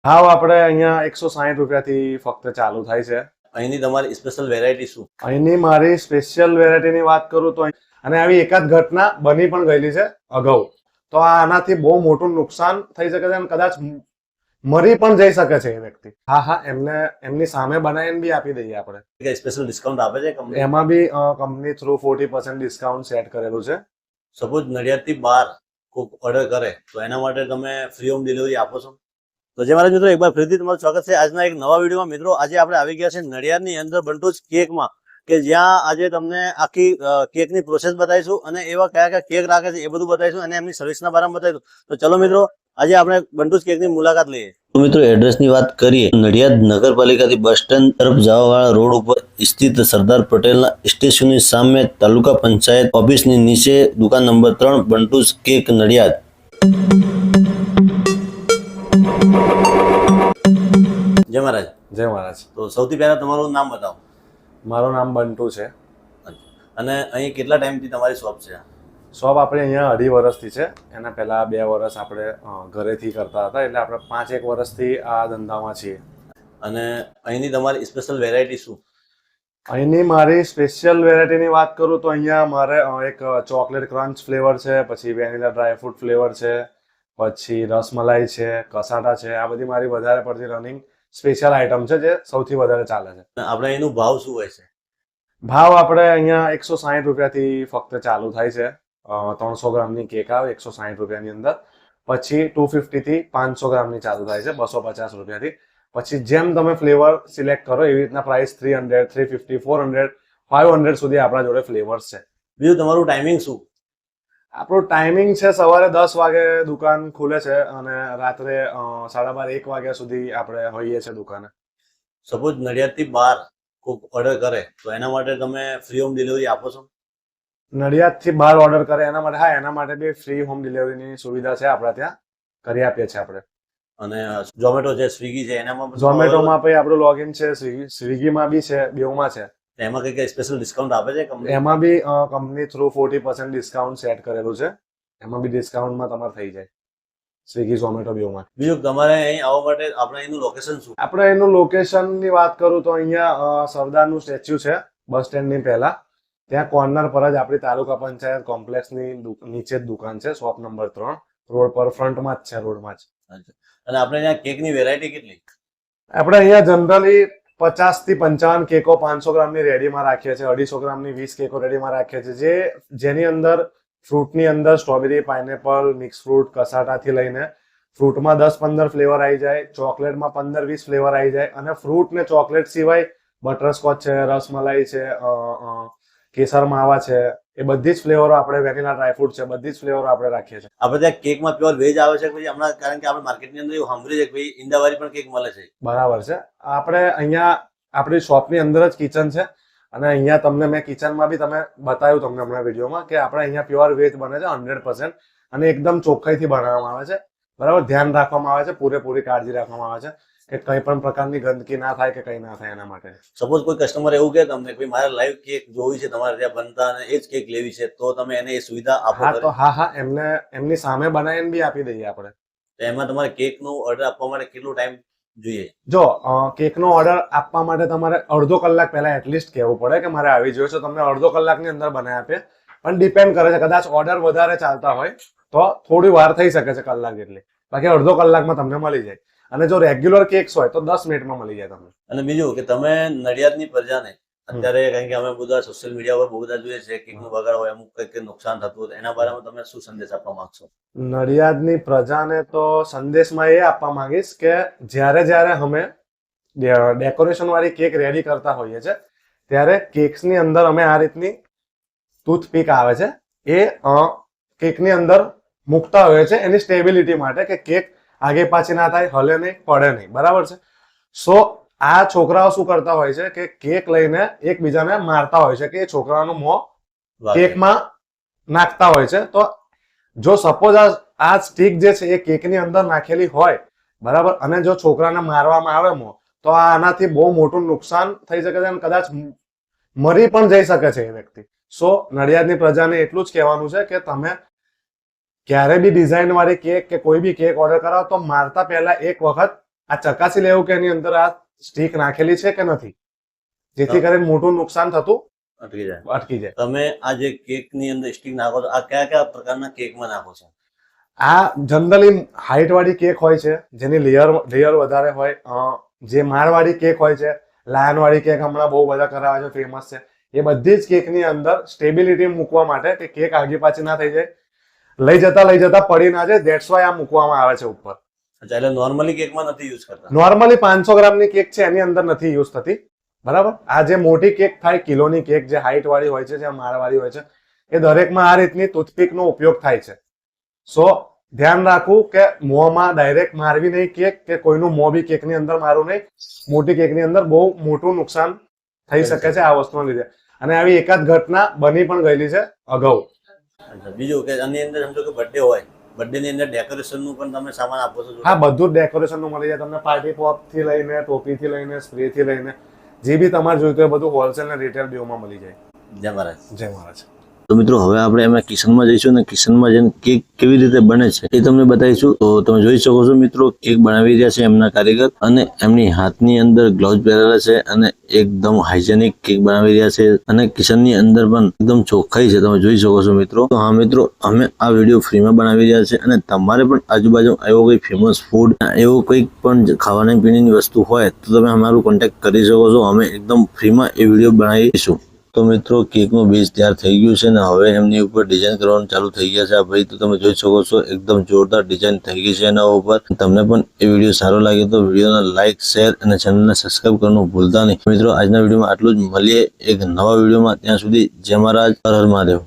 ભાવ આપણે અહીંયા 160 રૂપિયાથી ફક્ત ચાલુ થાય છે. અહીંની તમારી સ્પેશિયલ વેરાયટી શું? અહીંની મારી સ્પેશિયલ વેરાયટીની વાત કરું તો અને આવી એકાદ ઘટના બની પણ ગયેલી છે અગાઉ, તો આનાથી બહુ મોટું નુકસાન થઈ શકે છે અને કદાચ મરી પણ જઈ શકે છે એ વ્યક્તિ. હા, એમની સામે બનાવીને બી આપી દઈએ આપણે. સ્પેશિયલ ડિસ્કાઉન્ટ આપે છે કંપની? એમાં બી કંપની થ્રુ 40% ડિસ્કાઉન્ટ સેટ કરેલું છે. સપોઝ નડિયાદથી બહાર કોઈક ઓર્ડર કરે તો એના માટે તમે ફ્રી હોમ ડિલિવરી આપો છો? તો જે મારા મિત્રો એકવાર ફરીથી તમારું સ્વાગત છે આજના એક નવા વિડીયોમાં. મિત્રો આજે આપણે આવી ગયા છે નડિયાદની અંદર બંટુસ કેકમાં, કે જ્યાં આજે તમને આખી કેકની પ્રોસેસ બતાવીશું અને એવા કયા કયા કેક રાખે છે એ બધું બતાવીશું અને એમની સર્વિસના બારામાં બતાવીશું. તો ચલો મિત્રો આજે આપણે બંટુસ કેકની મુલાકાત લઈએ. તો મિત્રો એડ્રેસની વાત કરીએ, નડિયાદ નગરપાલિકાથી બસ સ્ટેન્ડ તરફ જવાવાળા રોડ ઉપર સ્થિત સરદાર પટેલના સ્ટેશનની સામે તાલુકા પંચાયત ઓફિસની નીચે દુકાન નંબર 3 બંટુસ કેક નડિયાદ. જય મહારાજ. જય મહારાજ. તો સૌથી પહેલા તમારું નામ બતાવો. મારું નામ બંટુ છે. અને અહીં કેટલા ટાઈમથી તમારી શોપ છે? શોપ આપણે અહીંયા 2.5 વર્ષથી છે. એના પહેલા 2 વર્ષ આપણે ઘરેથી કરતા હતા, એટલે આપણે 5-1 વર્ષથી આ ધંધામાં છીએ. અને અહીંની તમારી સ્પેશિયલ વેરાયટી શું? અહીંની મારી સ્પેશિયલ વેરાયટીની વાત કરું તો અહીંયા મારે એક ચોકલેટ ક્રંચ ફ્લેવર છે, પછી વેનીલા ડ્રાયફ્રૂટ ફ્લેવર છે, પછી રસમલાઈ છે, કસાટા છે. આ બધી મારી વધારે પડતી રનિંગ સ્પેશિયલ આઈટમ છે જે સૌથી વધારે ચાલે છે. આપણે એનું ભાવ શું હોય છે? ભાવ આપણે અહીંયા 160 રૂપિયાથી ફક્ત ચાલુ થાય છે. 300 ગ્રામની કેક આવે 160 રૂપિયાની અંદર. પછી 250 થી 500 ગ્રામની ચાલુ થાય છે 250 રૂપિયાથી. પછી જેમ તમે ફ્લેવર સિલેક્ટ કરો એવી રીતના પ્રાઇસ 300, 350, 400, 500 સુધી આપણા જોડે ફ્લેવર્સ છે. બીજું તમારું ટાઈમિંગ શું? આપણું ટાઈમિંગ છે સવારે 10 વાગે દુકાન ખુલે છે અને રાત્રે 12:30-1 વાગ્યા સુધી આપણે હોઈએ છીએ દુકાને. સપોઝ નડિયાદથી બહાર કોઈક ઓર્ડર કરે તો એના માટે તમે ફ્રી હોમ ડિલિવરી આપો છો? નડિયાદથી બહાર ઓર્ડર કરે એના માટે એના માટે બી ફ્રી હોમ ડિલિવરીની સુવિધા છે આપણા ત્યાં, કરી આપીએ છીએ આપણે. અને ઝોમેટો છે, સ્વિગી છે, એનામાં ઝોમેટોમાં પછી આપણું લોગિન છે, સ્વિગીમાં બી છે, બેઉમાં છે. એમાં કઈ સ્પેશિયલ ડિસ્કાઉન્ટ આપે છે કંપની? એમાં બી કંપની થ્રુ 40% ડિસ્કાઉન્ટ સેટ કરેલું છે. એમાં બી ડિસ્કાઉન્ટમાં તમારે થઈ જાય સ્વિગી ઝોમેટો બેઉમાં. બીજું તમારે અહીં આવવા માટે આપણે એનું લોકેશન શું? આપણે એનું લોકેશનની વાત કરું તો અહીંયા સરદારનું સ્ટેચ્યુ છે બસ સ્ટેન્ડની પહેલા, ત્યાં કોર્નર પર જ આપણી તાલુકા પંચાયત કોમ્પ્લેક્સની નીચે જ દુકાન છે. શોપ નંબર 3 રોડ પર, ફ્રન્ટમાં જ છે, રોડમાં જ. અને આપણે અહીંયા કેકની વેરાયટી કેટલી? આપણે અહીંયા જનરલી 50 થી 55 કેકો 500 ગ્રામની રેડીમાં રાખીએ છીએ, 250 ગ્રામની 20 કેકો રેડીમાં રાખીએ છીએ, જેની અંદર ફ્રૂટની અંદર સ્ટ્રોબેરી, પાઇનેપલ, મિક્સ ફ્રૂટ, કસાટાથી લઈને ફ્રૂટમાં 10-15 ફ્લેવર આવી જાય, ચોકલેટમાં 15-20 ફ્લેવર આવી જાય, અને ફ્રૂટ ને ચોકલેટ સિવાય બટરસ્કોચ છે, રસમલાઈ છે, કેસર માવા છે, એ બધી જ ફ્લેવરો આપણે, વેનીલા ડ્રાયફ્રૂટ છે, બધી જ ફ્લેવરો આપણે રાખીએ છીએ. આપણે ત્યાં કેકમાં પ્યોર વેજ આવે છે પછી હમણાં, કારણ કે આપણે માર્કેટની અંદર એવું સાંભળ્યું છે કે ભાઈ ઈંડાવાળી પણ કેક મળે છે? બરાબર છે. આપણે અહીંયા આપણી શોપની અંદર જ કિચન છે અને અહીંયા તમને મેં કિચનમાં બી તમે બતાવ્યું તમને હમણાં વિડીયોમાં કે આપણે અહીંયા પ્યોર વેજ બને છે 100% અને એકદમ ચોખ્ખાઈથી બનાવવામાં આવે છે. બરાબર, ધ્યાન રાખવામાં આવે છે, પૂરેપૂરી કાળજી રાખવામાં આવે છે કે કંઈ પણ પ્રકારની ગંદકી ના થાય કે કંઈ ના થાય એના માટે. સપોઝ કોઈ કસ્ટમર એવું કહે તમને કે મારે લાઈવ કેક જોવી છે તમારે ત્યાં બનતા અને એ જ કેક લેવી છે, તો તમે એને એ સુવિધા આપો? એમની સામે બનાવીને બી આપી દઈએ આપણે. તો એમાં તમારે કેકનો ઓર્ડર આપવા માટે કેટલો ટાઈમ જોઈએ? જો કેકનો ઓર્ડર આપવા માટે તમારે અડધો કલાક પહેલા એટલીસ્ટ કહેવું પડે કે મારે આવી જોઈએ છે, તમને અડધો કલાકની અંદર બનાવી આપીએ. પણ ડિપેન્ડ કરે છે, કદાચ ઓર્ડર વધારે ચાલતા હોય તો થોડી વાર થઈ શકે છે, કલાક જેટલી. બાકી અડધો કલાકમાં તમને મળી જાય. અને જો રેગ્યુલર કેક્સ હોય તો 10 મિનિટમાં મળી જાય તમને. અને બીજું કે તમે નડિયાદની પ્રજાને અત્યારે, કારણ કે અમે બધા સોશિયલ મીડિયા પર બહુ બધા જોઈએ છે કેકનું બગાડ હોય, અમુક કંઈક નુકસાન થતું હોય, એના બારામાં તમે શું સંદેશ આપવા માંગશો? નડિયાદની પ્રજાને તો સંદેશમાં એ આપવા માંગીશ કે જ્યારે અમે ડેકોરેશન વાળી કેક રેડી કરતા હોઈએ છીએ ત્યારે કેક્સની અંદર અમે આ રીતની ટૂથપીક આવે છે એ કેકની અંદર મૂકતા હોઈએ છે એની સ્ટેબિલિટી માટે, કે કેક આગે પાછી ના થાય, હલે નહીં, પડે નહીં. બરાબર છે. સો આ છોકરાઓ શું કરતા હોય છે કે કેક લઈને એકબીજાને મારતા હોય છે કે એ છોકરાનું મોં કેકમાં નાખતા હોય છે. તો જો સપોઝ આ સ્ટીક જે છે એ કેકની અંદર નાખેલી હોય, બરાબર, અને જો છોકરાને મારવામાં આવે મોં, તો આનાથી બહુ મોટું નુકસાન થઈ શકે છે અને કદાચ મરી પણ જઈ શકે છે એ વ્યક્તિ. સો નડિયાદની પ્રજાને એટલું જ કહેવાનું છે કે તમે ક્યારે બી ડિઝાઇન વાળી કેક કે કોઈ બી કેક ઓર્ડર કરાવો તો મારતા પહેલા એક વખત આ ચકાસી લેવું કે એની અંદર આ સ્ટીક નાખેલી છે કે નથી, જેથી કરીને મોટું નુકસાન થતું અટકી જાય. અટકી જાય. તમે આ જે કેક ની અંદર સ્ટીક નાખો છો, આ કયા કયા પ્રકારના કેકમાં નાખો છો? આ જનરલી હાઈટ વાળી કેક હોય છે, જેની લેયર વધારે હોય. જે માળ વાળી કેક હોય છે, લાયન વાળી કેક હમણાં બહુ બધા કરાવે છે, ફેમસ છે. એ બધી જ કેકની અંદર સ્ટેબિલિટી મૂકવા માટે કે કેક આગી પાછી ના થઈ જાય, લઈ જતા પડી ના જાય, ધેટ્સ વાય આ મૂકવામાં આવે છે ઉપર. અચ્છા, એટલે નોર્મલી કેકમાં નથી યુઝ કરતા. નોર્મલી 500 ગ્રામની કેક છે એની અંદર નથી યુઝ થતી, બરાબર. આ જે મોટી કેક થાય, કિલોની કેક જે હાઈટ વાળી હોય છે, જે માળ વાળી હોય છે, એ દરેકમાં આ રીતની ટૂથપીક નો ઉપયોગ થાય છે. સો ધ્યાન રાખવું કે મોંમાં ડાયરેક્ટ મારવી નહીં કેક, કે કોઈનું મોં બી કેકની અંદર મારવું નહીં. મોટી કેકની અંદર બહુ મોટું નુકસાન થઈ શકે છે આ વસ્તુના લીધે. અને આવી એકાદ ઘટના બની પણ ગયેલી છે અગાઉ. અચ્છા, બીજું કે આની અંદર સમજો કે બર્થડે હોય, બર્થડે ની અંદર ડેકોરેશન નું પણ તમે સામાન આપો છો? હા, બધું જ ડેકોરેશન નું મળી જાય તમને. પાર્ટી પોપ થી લઈને, ટોપી થી લઈને, સ્પ્રે થી લઈને, જે બી તમારે જોઈતું હોય બધું હોલસેલ અને રિટેલ બેમાં મળી જાય. જય મહારાજ. જય મહારાજ. તો મિત્રો, હવે આપણે એમાં કિચનમાં જઈશું અને કિચનમાં જઈને કેક કેવી રીતે બને છે એ તમને બતાવીશું. તો તમે જોઈ શકો છો મિત્રો, કેક બનાવી રહ્યા છે એમના કારીગર, અને એમની હાથની અંદર ગ્લોવ્સ પહેરેલા છે અને એકદમ હાઇજેનિક કેક બનાવી રહ્યા છે, અને કિચનની અંદર પણ એકદમ ચોખ્ખાઈ છે, તમે જોઈ શકો છો મિત્રો. તો હા મિત્રો, અમે આ વિડીયો ફ્રીમાં બનાવી રહ્યા છે, અને તમારે પણ આજુબાજુ એવો કોઈ ફેમસ ફૂડ, એવું કંઈક પણ ખાવાની પીણીની વસ્તુ હોય તો તમે અમારું કોન્ટેક્ટ કરી શકો છો. અમે એકદમ ફ્રીમાં એ વિડીયો બનાવીશું. તો મિત્રો, કેકનો બેઝ તૈયાર થઈ ગયું છે ને હવે એમની ઉપર ડિઝાઇન કરવાનું ચાલુ થઈ ગયા છે આ ભાઈ. તો તમે જોઈ શકો છો, એકદમ જોરદાર ડિઝાઇન થઈ ગઈ છે એના ઉપર. તમને પણ એ વિડીયો સારો લાગે તો વિડીયોને લાઇક, શેર અને ચેનલને સબસ્ક્રાઇબ કરવાનું ભૂલતા નહીં. મિત્રો, આજના વિડીયોમાં આટલું જ. મળીએ એક નવા વિડીયોમાં. ત્યાં સુધી જય મહારાજ, હર હર મહાદેવ.